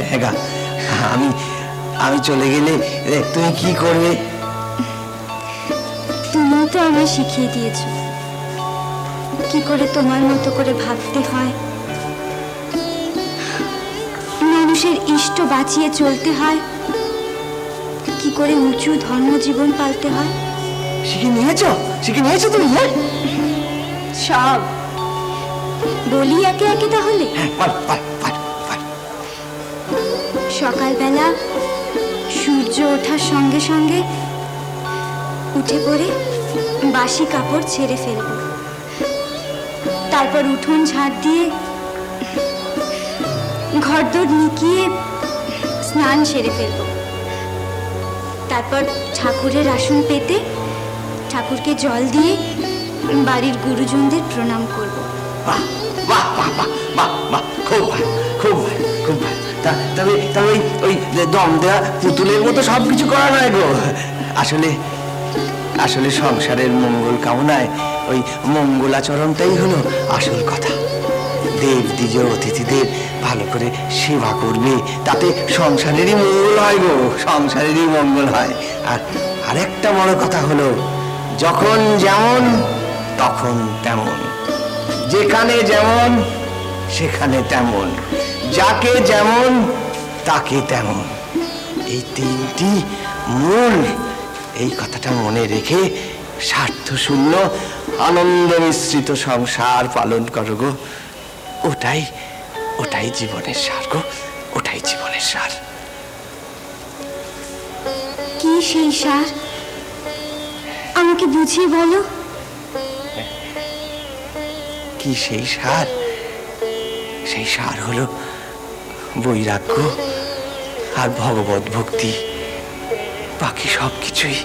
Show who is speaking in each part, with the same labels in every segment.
Speaker 1: হ্যাঁ, আমি আমি চলে গেলে তুমি কি করবে?
Speaker 2: তুমি তো আমায় শিখিয়ে দিয়েছো কি করে তোমার মতো করে ভাবতে হয়, মানুষের ইষ্ট বাঁচিয়ে চলতে হয়, কি করে উঁচু ধর্ম জীবন পালতে হয়।
Speaker 1: শিখে নিয়েছো তুমি? হ্যাঁ,
Speaker 2: সব বলি একে একে তাহলে। সকালবেলা সূর্য ওঠার সঙ্গে সঙ্গে উঠে পড়ে বাসি কাপড় ছেড়ে ফেলবো, তারপর উঠোন ঝাড় দিয়ে ঘরদোর নিকিয়ে স্নান সেরে ফেলবো, তারপর ঠাকুরের আসন পেতে ঠাকুরকে জল দিয়ে বাড়ির গুরুজনদের প্রণাম করব।
Speaker 1: বাহ বাহ বাহ বাহ বাহ বাহ, খুব ভালো, খুব ভালো, খুব ভালো। তবে তবে ওই দম দেওয়া পুতুলের মতো সবকিছু করা নয় গো। আসলে আসলে সংসারের মঙ্গল কামনায় ওই মঙ্গলাচরণটাই হলো আসল কথা। দেব দ্বিজ অতিথিদের ভালো করে সেবা করবে, তাতে সংসারেরই মঙ্গল হয় গো, সংসারেরই মঙ্গল হয়। আর আরেকটা বড় কথা হলো, যখন যেমন তখন তেমন, যেখানে যেমন সেখানে তেমন, যাকে যেমন তাকে তেমন, এই তিনটি মূল। এই কথাটা মনে রেখে স্বার্থ শূন্য আনন্দ মিশ্রিত সংসার পালন করো গো। ওটাই ওটাই জীবনের সার গো, ওটাই জীবনের সার।
Speaker 2: কি সেই সার? আমাকে বুঝিয়ে বলো।
Speaker 1: কি সেই সার? সেই সার হলো বৈরাগ্য আর ভগবত ভক্তি। বাকি সব কিছুই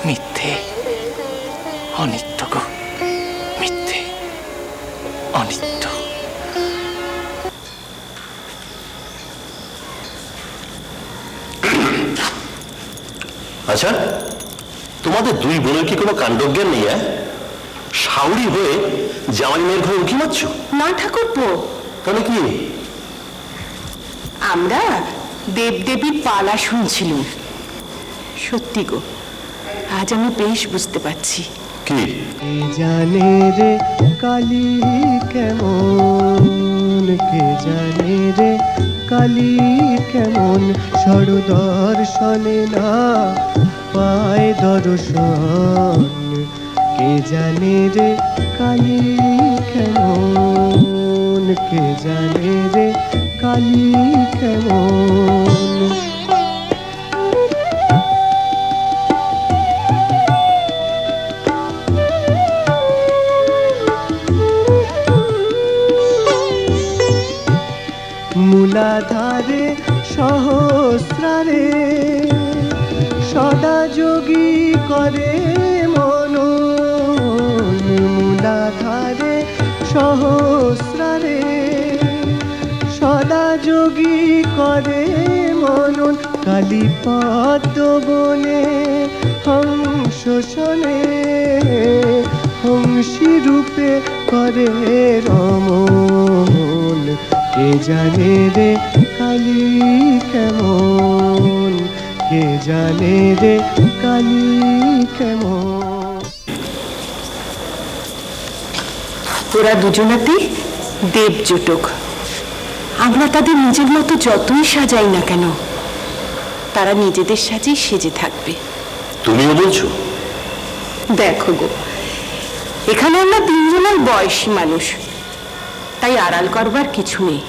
Speaker 1: মিথ্যে, অনিত্য গো, মিথ্যে, অনিত্য।
Speaker 3: আচ্ছা, তোমাদের দুই বোনের কি কোনো কাণ্ডজ্ঞান নেই? শাউরি হয়ে জামাই মেয়ের ঘরে উঁকি মারছ?
Speaker 4: না ঠাকুরপো,
Speaker 3: তাহলে কি?
Speaker 4: আমরা দেবদেবীর পালা শুনছিলাম। সত্যি গো, আজ আমি বেশ বুঝতে পারছি।
Speaker 3: কি
Speaker 5: জানে রে কালী কেমন, কে জানে রে কালী কেমন, সরদর্শনে না পায় দর্শন, কে জানে রে কালী কেমন, কে জানে রে কালী কেমন। মূলাধারে সহস্রারে সদা যোগী করে মনন, মূলাধারে সহস্রারে সদা যোগী করে মনন, কালীপদ্ম বনে হংস শোনে, হংসী রূপে করে রমন, কে জানে রে কালী কেমন, কে জানে রে কালী কেমন।
Speaker 4: ওরা দুজনাতেই দেব জুটুক, আমরা তাদের নিজের মতো যতই সাজাই না কেন, তারা নিজেদের সাজেই সেজে থাকবে।
Speaker 3: তুমিও বলছো?
Speaker 4: দেখো গো, এখানে আমরা তিনজনের বয়সী মানুষ, তাই আড়াল করবার কিছু নেই।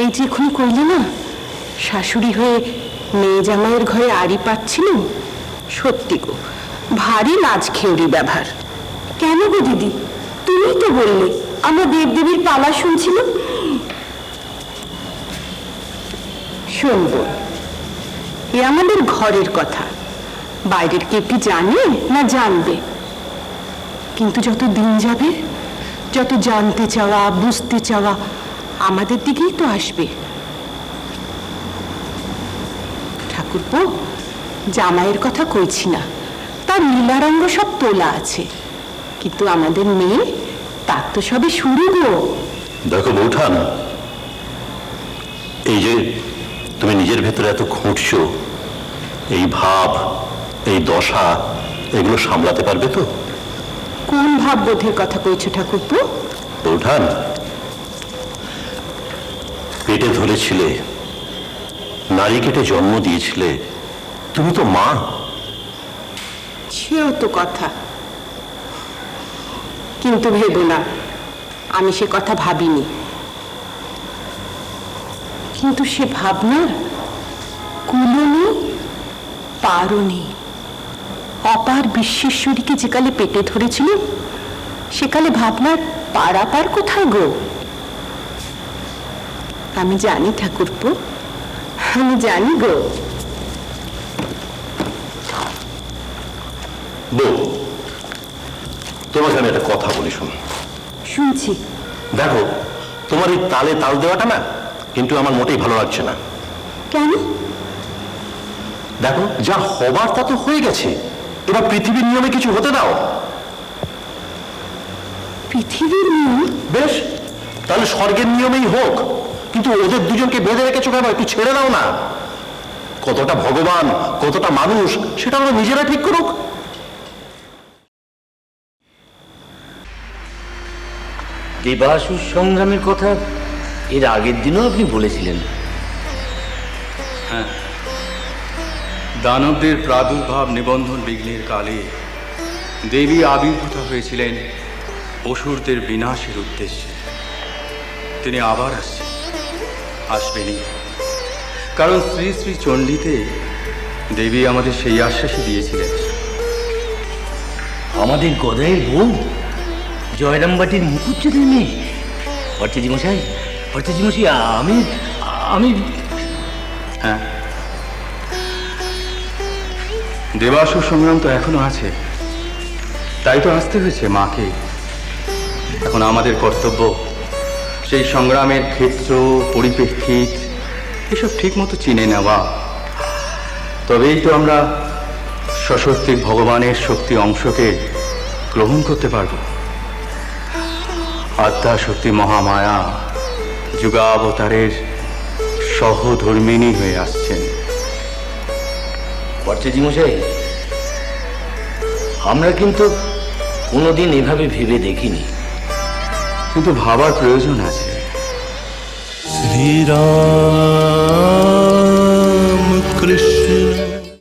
Speaker 4: এই যে এখন কইলে না, শাশুড়ি হয়ে মেয়ে জামাইয়ের ঘরে আড়ি পাচ্ছিল, সত্যি গো ভারী লাজ খেউরি ব্যবহার।
Speaker 2: কেন গো দিদি, তুমি তো বললে আমরা দেবদেবীর পালা শুনছিলাম।
Speaker 4: শুনবো, এ আমাদের ঘরের কথা, বাইরের কেউ কি জানে না জানবে? কিন্তু যত দিন যাবে, যত জানতে চাওয়া বুঝতে চাওয়া আমাদের দিকেই তো আসবে। ঠাকুরপো, জামাইয়ের কথা কইছি না, তার নীলারঙ্গ সব তোলা আছে, কিন্তু আমাদের মেয়ে, তার তো সবে শুরু গো।
Speaker 3: দেখো বৌঠান, এই যে তুমি নিজের ভেতরে এত খুঁটছো, এই ভাব, এই দশা, এগুলো সামলাতে পারবে তো?
Speaker 4: কোন ভাববোধের কথা কইছো ঠাকুরপো?
Speaker 3: বৌঠান, পেটে ধরেছিলে, নারী কেটে জন্ম দিয়েছিলে, তুমি তো মা।
Speaker 4: সেও তো কথা, কিন্তু ভেবো না আমি সে কথা ভাবিনি। কিন্তু সে ভাবনার কুলো নেই, পারও নেই। অপার বিশ্বেশ্বরীকে যেকালে পেটে ধরেছিল, সেকালে ভাবনার পারাপার কোথায় গো? আমি জানি ঠাকুরপো, আমি জানি গো।
Speaker 3: বউ, তোমাকে আমি একটা কথা বলি, শোনো।
Speaker 2: শুনছি।
Speaker 3: দেখো, তোমার এই তালে তাল দেওয়াটা না কিন্তু আমার মোটেই ভালো লাগছে না।
Speaker 2: কেন?
Speaker 3: দেখো, যা হবার তা তো হয়ে গেছে, এবার পৃথিবীর নিয়মে কিছু হতে দাও।
Speaker 2: পৃথিবীর নিয়ম?
Speaker 3: বেশ, তাহলে স্বর্গের নিয়মেই হোক, কিন্তু ওদের দুজনকে বেঁধে রেখেছো কেন? একটু ছেড়ে দাও না। কতটা ভগবান, কতটা মানুষ, সেটা ওরা নিজেরা ঠিক করুক।
Speaker 1: দেবাসুর সংগ্রামের কথা এর আগের দিনও আপনি বলেছিলেন।
Speaker 6: দানবদের প্রাদুর্ভাব নিবন্ধন বিঘ্নের কালে দেবী আবির্ভূত হয়েছিলেন অসুরদের বিনাশের উদ্দেশ্যে। তিনি আবার আসবেনই, কারণ শ্রী শ্রী চণ্ডীতে দেবী আমাদের সেই আশ্বাসই দিয়েছিলেন।
Speaker 1: আমাদের গদাইয়ের বউ জয়রামবাটির মুখুজ্জেদের মেয়ে। ভট্টাচার্য মশাই, ভট্টাচার্য মশাই, আমি
Speaker 6: হ্যাঁ, দেবাসুর সংগ্রাম তো এখনো আছে, তাই তো আসতে হয়েছে মাকে। এখন আমাদের কর্তব্য সেই সংগ্রামের ক্ষেত্র, পরিপ্রেক্ষিত এসব ঠিক মতো চিনে নেওয়া। তবেই তো আমরা সশক্তি ভগবানের শক্তি অংশকে গ্রহণ করতে পারব। আদ্যা শক্তি মহামায়া যুগাবতারের সহধর্মিণী হয়ে আসছেন।
Speaker 1: ভট্টাচার্য মশাই, আমরা কিন্তু কোনোদিন এভাবে ভেবে দেখিনি।
Speaker 6: কিন্তু ভাবার প্রয়োজন আছে।
Speaker 5: শ্রীরাম কৃষ্ণ